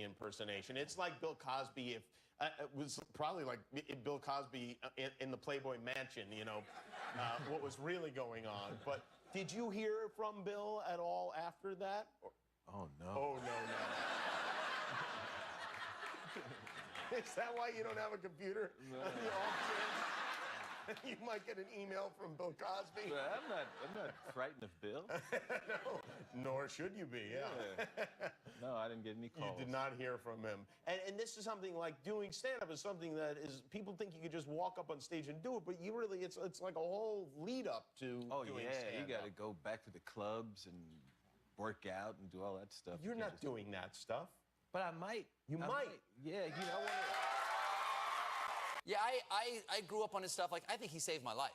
Cosby impersonation. It's like Bill Cosby if it was probably like Bill Cosby in the Playboy Mansion, you know, what was really going on. But did you hear from Bill at all after that? Oh, no. Oh, no. Is that why you don't have a computer? No. You might get an email from Bill Cosby. I'm not frightened of Bill. No, nor should you be, yeah. No, I didn't get any calls. You did not hear from him. And this is something like doing stand-up is something that is, people think you could just walk up on stage and do it, but you really, it's like a whole lead up to doing stand-up. You got to go back to the clubs and work out and do all that stuff. You're not doing that stuff. But I might. You might. Yeah, you know what? Yeah, I grew up on his stuff. Like, I think he saved my life.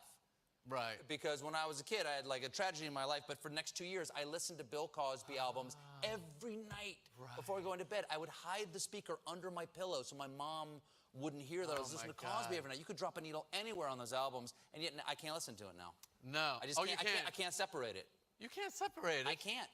Right. Because when I was a kid, I had like a tragedy in my life, but for the next 2 years, I listened to Bill Cosby albums every night before going to bed. I would hide the speaker under my pillow so my mom wouldn't hear that I was listening to Cosby every night. You could drop a needle anywhere on those albums, and yet I can't listen to it now. No. I just can't. I can't separate it. You can't separate it? I can't.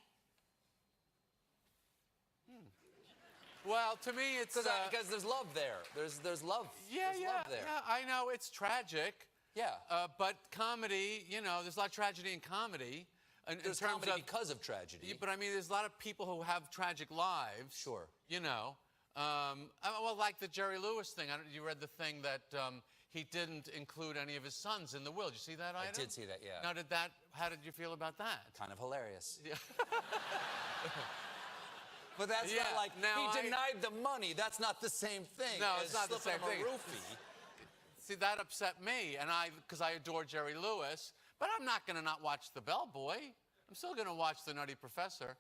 Well, to me, it's... Because there's love there. There's love. Yeah, there's love there. Yeah, I know. It's tragic. Yeah. But comedy, you know, there's a lot of tragedy in comedy. There's comedy because of tragedy. But, I mean, there's a lot of people who have tragic lives. Sure. You know. Well, like the Jerry Lewis thing. You read the thing that he didn't include any of his sons in the will. Did you see that item? I did see that, yeah. Now, how did you feel about that? Kind of hilarious. Yeah. But that's not like, he denied the money. That's not the same thing. No, it's not the same thing. Roofie. See, that upset me, and because I adore Jerry Lewis, but I'm not going to not watch The Bellboy. I'm still going to watch The Nutty Professor.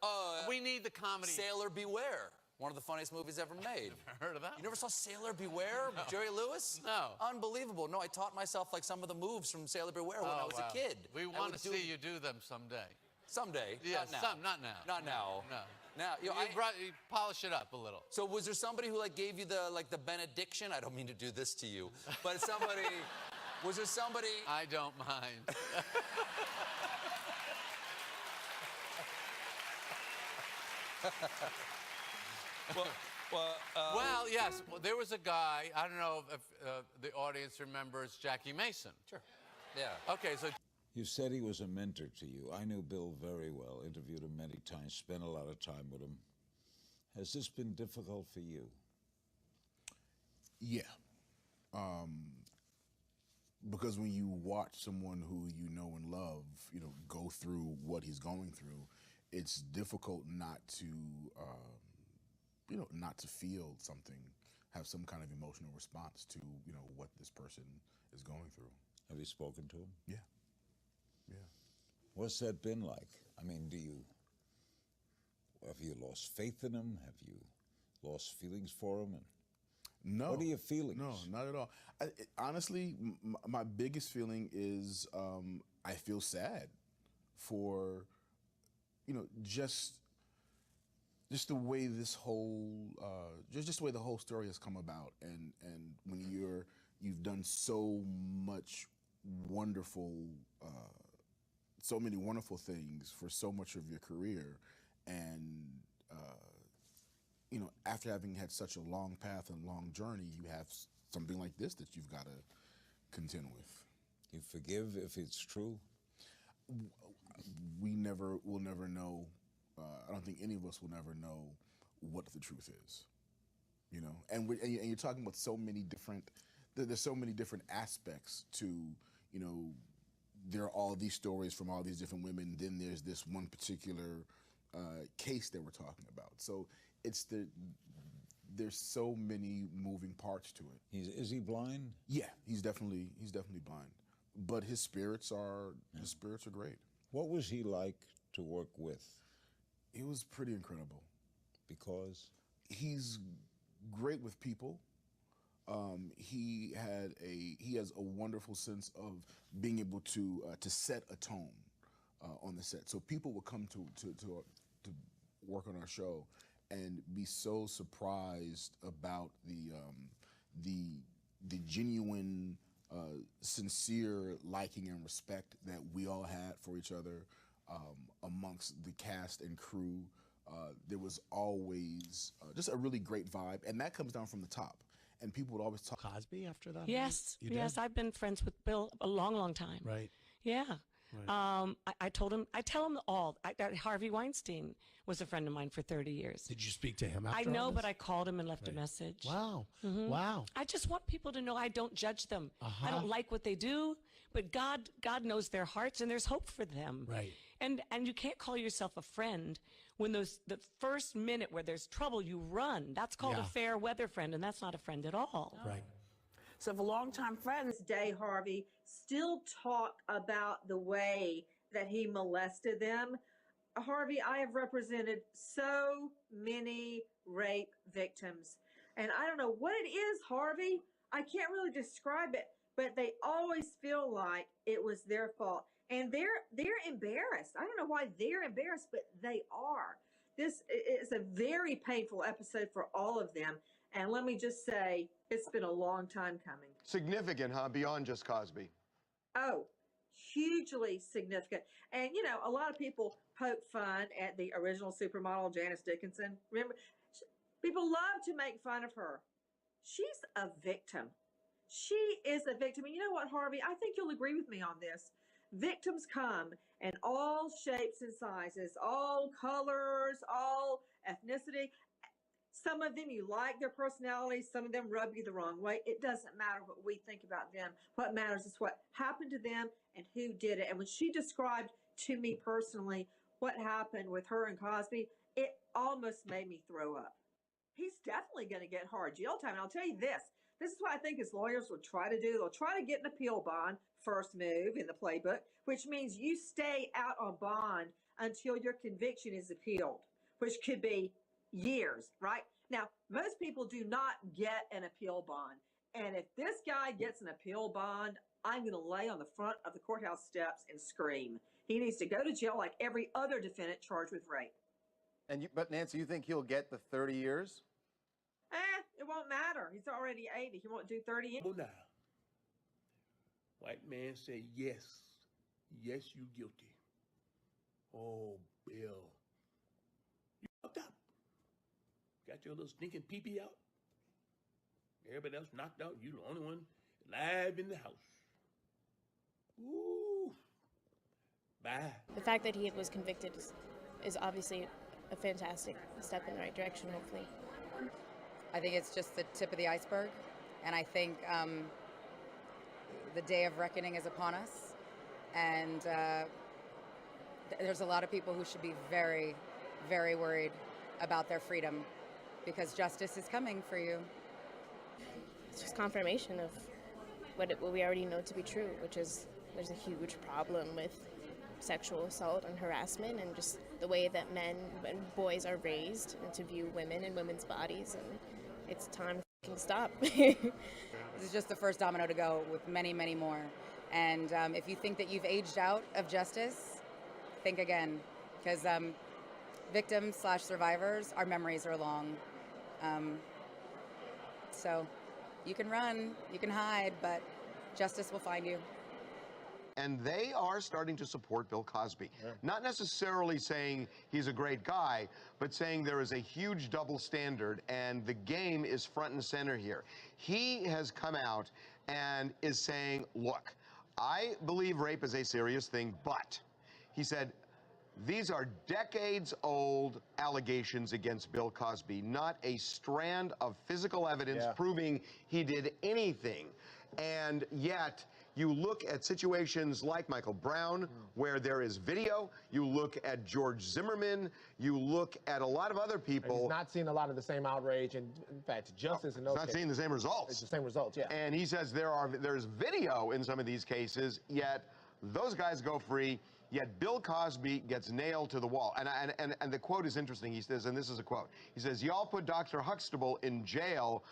We need the comedy. Sailor Beware. One of the funniest movies ever made. Never heard of that. You never saw Sailor Beware, Jerry Lewis? No. Unbelievable. No, I taught myself like some of the moves from Sailor Beware when I was a kid. We want to see you do them someday. Someday. Yeah, not now. Not now. Not now. No. Now, you polish it up a little. So was there somebody who like gave you the benediction? I don't mean to do this to you, but somebody. Was there somebody? I don't mind. Well, yes. Well, there was a guy. I don't know if the audience remembers Jackie Mason. Sure. Yeah. Okay, so. You said he was a mentor to you. I knew Bill very well, interviewed him many times, spent a lot of time with him. Has this been difficult for you? Yeah. Because when you watch someone who you know and love, you know, go through what he's going through, it's difficult not to, you know, not to feel something, have some kind of emotional response to, you know, what this person is going through. Have you spoken to him? Yeah. Yeah. What's that been like? I mean, have you lost faith in him? Have you lost feelings for him? And no. What are your feelings? No, not at all. Honestly, my biggest feeling is I feel sad for, you know, just the way this whole, just the way the whole story has come about, and when you've done so much wonderful. So many wonderful things for so much of your career, and you know, after having had such a long path and long journey, you have something like this that you've got to contend with. You forgive if it's true? We'll never know. I don't think any of us will never know what the truth is. You know, and you're talking about so many different. There's so many different aspects to, you know. There are all these stories from all these different women. Then there's this one particular case that we're talking about. So there's so many moving parts to it. Is he blind? Yeah, he's definitely blind. But his spirits are great. What was he like to work with? He was pretty incredible. Because? He's great with people. He has a wonderful sense of being able to set a tone on the set. So people will come to work on our show and be so surprised about the genuine, sincere liking and respect that we all had for each other amongst the cast and crew there was always just a really great vibe, and that comes down from the top. And people would always talk. Cosby after that? Yes, You did? yes, I've been friends with Bill a long, long time. Right. Yeah. Right. I told him, I tell him all. Harvey Weinstein was a friend of mine for 30 years. Did you speak to him after I all know, this? but I called him and left a message. Wow. Mhm. Wow. I just want people to know I don't judge them. Uh-huh. I don't like what they do, but God knows their hearts, and there's hope for them. Right. And you can't call yourself a friend when the first minute where there's trouble, you run. That's called Yeah. a fair weather friend, and that's not a friend at all. Right. So for longtime friends, Day Harvey still talk about the way that he molested them. Harvey, I have represented so many rape victims, and I don't know what it is, Harvey. I can't really describe it, but they always feel like it was their fault. And they're embarrassed. I don't know why they're embarrassed, but they are. This is a very painful episode for all of them. And let me just say, it's been a long time coming. Significant, huh? Beyond just Cosby. Oh, hugely significant. And, you know, a lot of people poke fun at the original supermodel, Janice Dickinson. Remember, people love to make fun of her. She's a victim. She is a victim. And you know what, Harvey? I think you'll agree with me on this. Victims come in all shapes and sizes, all colors, all ethnicity. Some of them you like their personalities, some of them rub you the wrong way. It doesn't matter what we think about them. What matters is what happened to them and who did it. And when she described to me personally what happened with her and Cosby, it almost made me throw up. He's definitely going to get hard jail time. And I'll tell you this. This is what I think his lawyers will try to do. They'll try to get an appeal bond, first move in the playbook, which means you stay out on bond until your conviction is appealed, which could be years, right? Now, most people do not get an appeal bond. And if this guy gets an appeal bond, I'm going to lay on the front of the courthouse steps and scream. He needs to go to jail like every other defendant charged with rape. But Nancy, you think he'll get the 30 years? It won't matter. He's already 80. He won't do 30 years. Now, white man said, yes, yes, you guilty. Oh, Bill, you fucked up. Got your little stinking pee-pee out. Everybody else knocked out. You the only one alive in the house. Ooh. Bye. The fact that he was convicted is obviously a fantastic step in the right direction, hopefully. I think it's just the tip of the iceberg, and I think the day of reckoning is upon us, and there's a lot of people who should be very, very worried about their freedom, because justice is coming for you. It's just confirmation of what we already know to be true, which is there's a huge problem with sexual assault and harassment, and just the way that men and boys are raised and to view women and women's bodies, and it's time to stop. This is just the first domino to go with many, many more. And if you think that you've aged out of justice, think again, because victims/survivors, our memories are long. So you can run, you can hide, but justice will find you. And they are starting to support Bill Cosby. Yeah. Not necessarily saying he's a great guy, but saying there is a huge double standard and the game is front and center here. He has come out and is saying, look, I believe rape is a serious thing, but he said, these are decades-old allegations against Bill Cosby, not a strand of physical evidence proving he did anything. And yet, you look at situations like Michael Brown, where there is video. You look at George Zimmerman. You look at a lot of other people. And he's not seeing a lot of the same outrage, and in fact, justice in those cases. Not seeing the same results. It's the same results, yeah. And he says there's video in some of these cases, yet those guys go free. Yet Bill Cosby gets nailed to the wall. And the quote is interesting. He says, and this is a quote. He says, y'all put Dr. Huxtable in jail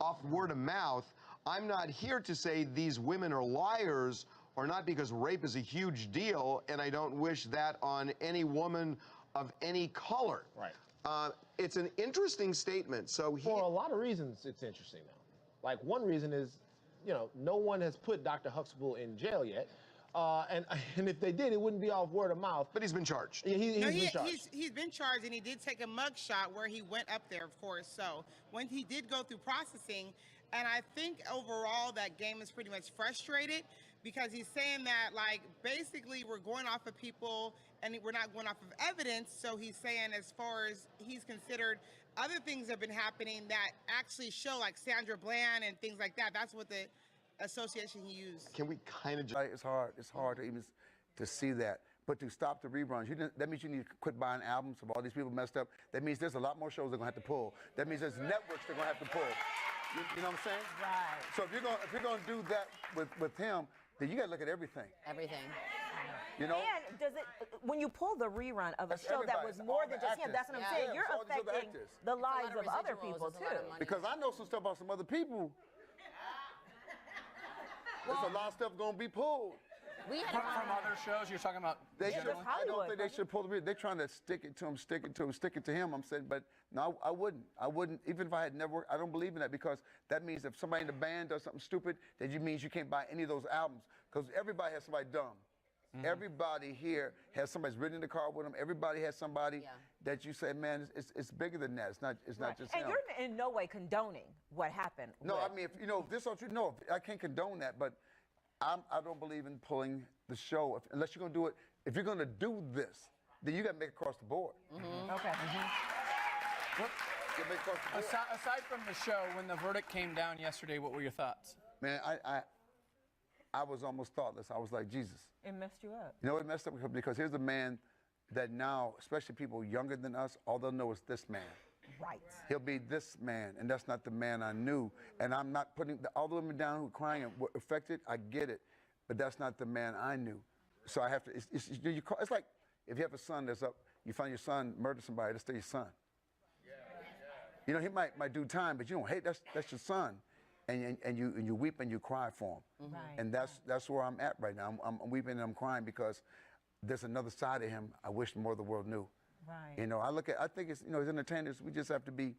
off word of mouth. I'm not here to say these women are liars, or not because rape is a huge deal, and I don't wish that on any woman of any color. Right. It's an interesting statement. So for a lot of reasons, it's interesting, though. Like, one reason is, you know, no one has put Dr. Huxtable in jail yet. And if they did, it wouldn't be off word of mouth. But he's been charged. Yeah, he's been charged. He's been charged, and he did take a mug shot where he went up there, of course. So when he did go through processing, and I think overall that game is pretty much frustrated because he's saying that, like, basically we're going off of people and we're not going off of evidence. So he's saying, as far as he's considered, other things have been happening that actually show, like Sandra Bland and things like that. That's what the association he used. Can we kind of just... It's hard to even to see that. But to stop the reruns, that means you need to quit buying albums of all these people messed up. That means there's a lot more shows they're gonna have to pull. That means there's networks they're gonna have to pull. You know what I'm saying? Right. So if you're gonna do that with him, then you gotta look at everything. Everything. You know? And does it, when you pull the rerun of a That's show that everybody. was It's more all than the just him, actors. that's what I'm Yeah. saying. Yeah, You're it's all these other affecting actors. the It's a lot lives of of other residuals, people it's a lot of too. money. Because I know some stuff about some other people. There's a lot of stuff gonna be pulled. We had From other shows, you're talking about. They generally? should, I don't think they should pull the rear. They're trying to stick it to him, stick it to him, stick it to him. I'm saying, but no, I wouldn't. I wouldn't, even if I had never, I don't believe in that, because that means if somebody in the band does something stupid, that means you can't buy any of those albums. Because everybody has somebody dumb. Everybody here has somebody's ridden in the car with them. Everybody has somebody that you say, man, it's bigger than that. It's not just And him. you're in no way condoning what happened. No, with- I mean, if this what you know, I can't condone that, but I don't believe in pulling the show unless you're gonna do it. If you're gonna do this, then you gotta make it across the board. Okay. You make it across the board. Aside from the show, when the verdict came down yesterday, what were your thoughts? Man, I was almost thoughtless. I was like, Jesus. It messed you up. You know what messed up? Because here's a man that now, especially people younger than us, all they'll know is this man. Right. He'll be this man, and that's not the man I knew. And I'm not putting all the women down who are crying and were affected. I get it, but that's not the man I knew. So I have to. It's like if you have a son that's up, you find your son murdered somebody. That's still your son. You know, he might do time, but you don't hate. That's your son, and you weep and you cry for him. Right. And that's where I'm at right now. I'm weeping and I'm crying because there's another side of him I wish more of the world knew. Right. You know, I think it's, as entertainers, we just have to be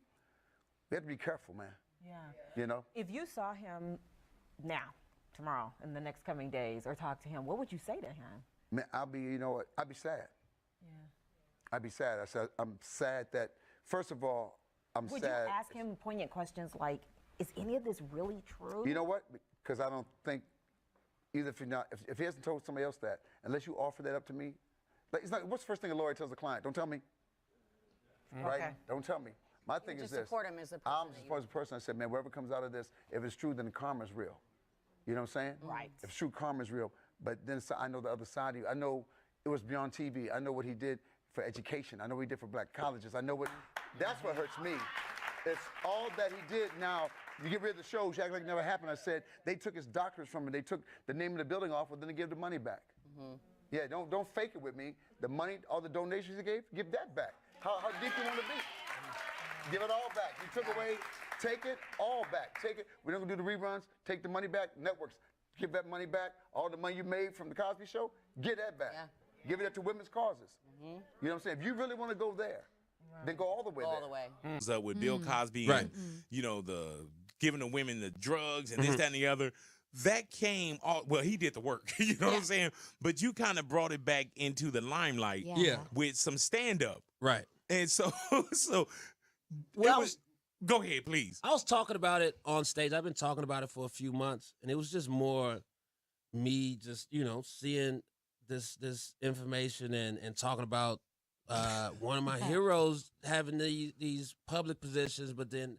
careful, man. Yeah. You know? If you saw him now, tomorrow, in the next coming days, or talk to him, what would you say to him? Man, I'd be sad. Yeah. I'd be sad. I'm sad that, first of all, I'm Would sad. you ask him poignant questions like, is any of this really true? You know what? Because I don't think, either if he hasn't told somebody else that, unless you offer that up to me, like, it's like, what's the first thing a lawyer tells a client? Don't tell me. Right? Okay. Don't tell me. My thing is just this. support him as a person I'm that you- supposed to person. I said, man, whatever comes out of this, if it's true, then karma's real. You know what I'm saying? Right. If it's true, karma's real. But then I know the other side of you. I know it was beyond TV. I know what he did for education. I know what he did for black colleges. I know what, that's what hurts me. It's all that he did. Now, you get rid of the shows, you act like it never happened. I said, they took his doctors from him. They took the name of the building off, but then they gave the money back. Yeah, don't fake it with me. The money, all the donations he gave, give that back. How deep you want to be? Give it all back. You took away, take it all back. Take it. We're not gonna do the reruns. Take the money back. Networks, give that money back. All the money you made from the Cosby Show, get that back. Give it to women's causes. You know what I'm saying? If you really want to go there, then go all the way there. All the way. Up with Bill Cosby and the giving the women the drugs and this, that, and the other. That came all well, he did the work, you know what I'm saying? But you kind of brought it back into the limelight with some stand-up. Right. And so Well, go ahead, please. I was talking about it on stage. I've been talking about it for a few months, and it was just more me just, seeing this information and talking about one of my heroes having these public positions, but then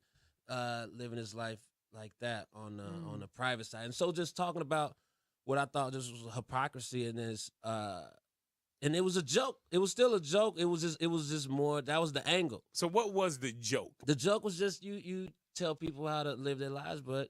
living his life like that on the private side. And so just talking about what I thought just was hypocrisy in this, and it was a joke. It was still a joke. It was just more, that was the angle. So what was the joke? The joke was just you tell people how to live their lives, but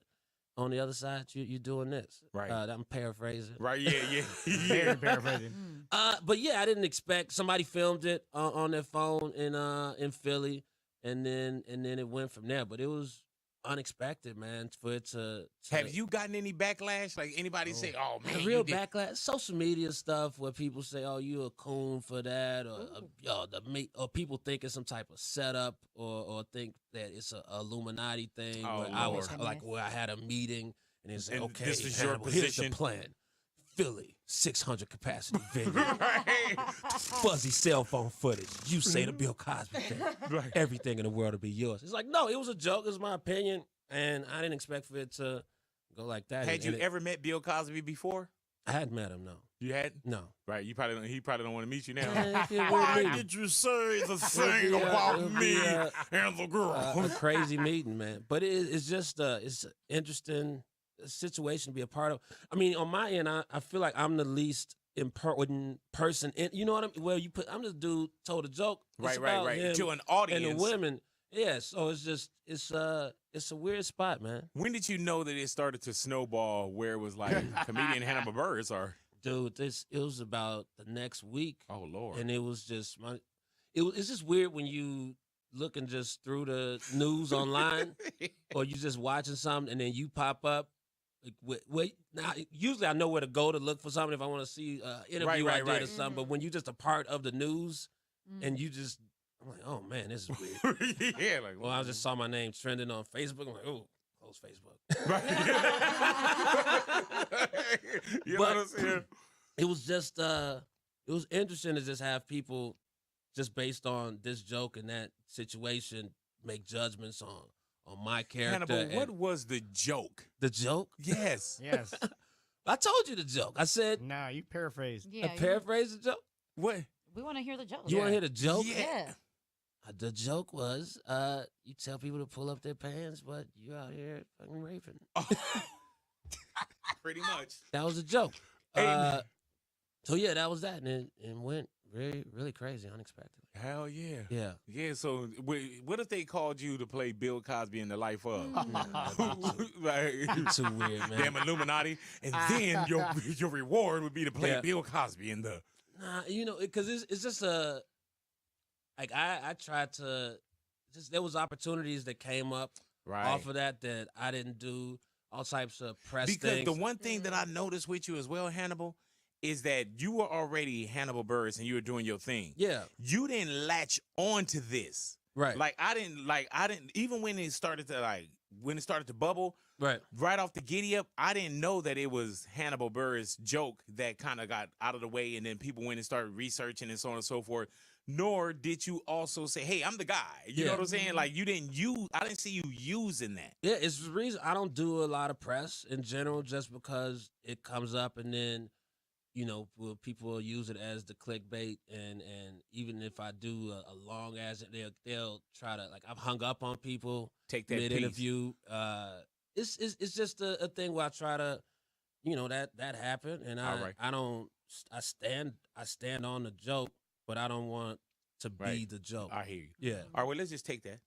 on the other side, you're doing this. Right. I'm paraphrasing. Right, yeah. Very paraphrasing. But yeah, I didn't expect, somebody filmed it on their phone in Philly, and then it went from there. But it was unexpected, man, for it to Have you gotten any backlash? Like anybody say, "Oh man, the real you did." backlash, social media stuff where people say, "Oh, you a coon for that," or people think it's some type of setup, or think that it's a Illuminati thing. Oh, where I was Lord. like, where I had a meeting and they say, And "Okay, this is your Hannibal, here's position." the plan. Philly, 600 capacity venue, fuzzy cell phone footage. You say the Bill Cosby thing. Right. Everything in the world will be yours. It's like, no, it was a joke. It was my opinion, and I didn't expect for it to go like that. Had you ever met Bill Cosby before? I hadn't met him, no. You had? No. Right. He probably don't want to meet you now. Why did you say the thing about me and the girl? A crazy meeting, man. But it's just it's an interesting situation to be a part of. I mean, on my end, I feel like I'm the least important person. You know what I mean? Well, I'm the dude told a joke. It's about him to an audience. and the women. Yeah, so it's just it's a weird spot, man. When did you know that it started to snowball where it was like comedian Hannibal Buress or? Dude, it was about the next week. Oh Lord! And it was just it's just weird when you looking just through the news online, or you just watching something and then you pop up. Like, now usually I know where to go to look for something if I want to see interview I did or something. But when you're just a part of the news and you just, I'm like, oh man, this is weird. Yeah, like well, I just saw my name trending on Facebook. I'm like, oh. Close Facebook. You know what I'm saying? It was just it was interesting to just have people just based on this joke and that situation make judgments on my character. Hannibal, what was the joke? The joke? Yes. Yes. I told you the joke. I said Nah, you paraphrased. I paraphrased the joke. What? We want to hear the joke. You want to hear the joke? Yeah. The joke was, you tell people to pull up their pants, but you out here fucking raping. Pretty much. That was a joke. So yeah, that was that, and it went really crazy, unexpectedly. Hell yeah. Yeah. Yeah, so what if they called you to play Bill Cosby in the life of? Too weird, man. Damn Illuminati. And then your reward would be to play Bill Cosby in the... Nah, you know, because it's just a... Like, I tried to... there was opportunities that came up off of that I didn't do. All types of press things. Because the one thing that I noticed with you as well, Hannibal, is that you were already Hannibal Buress and you were doing your thing. Yeah. You didn't latch on to this. Right. I didn't even when it started to bubble, right off the giddy up, I didn't know that it was Hannibal Buress' joke that kind of got out of the way and then people went and started researching and so on and so forth. Nor did you also say, hey, I'm the guy. You know what I'm saying? Like I didn't see you using that. Yeah, it's the reason I don't do a lot of press in general, just because it comes up and then, you know, people will use it as the clickbait, and even if I do a long ass, they'll try to, like, I've hung up on people. Take that mid interview. It's just a thing where I try to, you know, that happened, and I stand on the joke, but I don't want to be the joke. I hear you. Yeah. All right, well, let's just take that.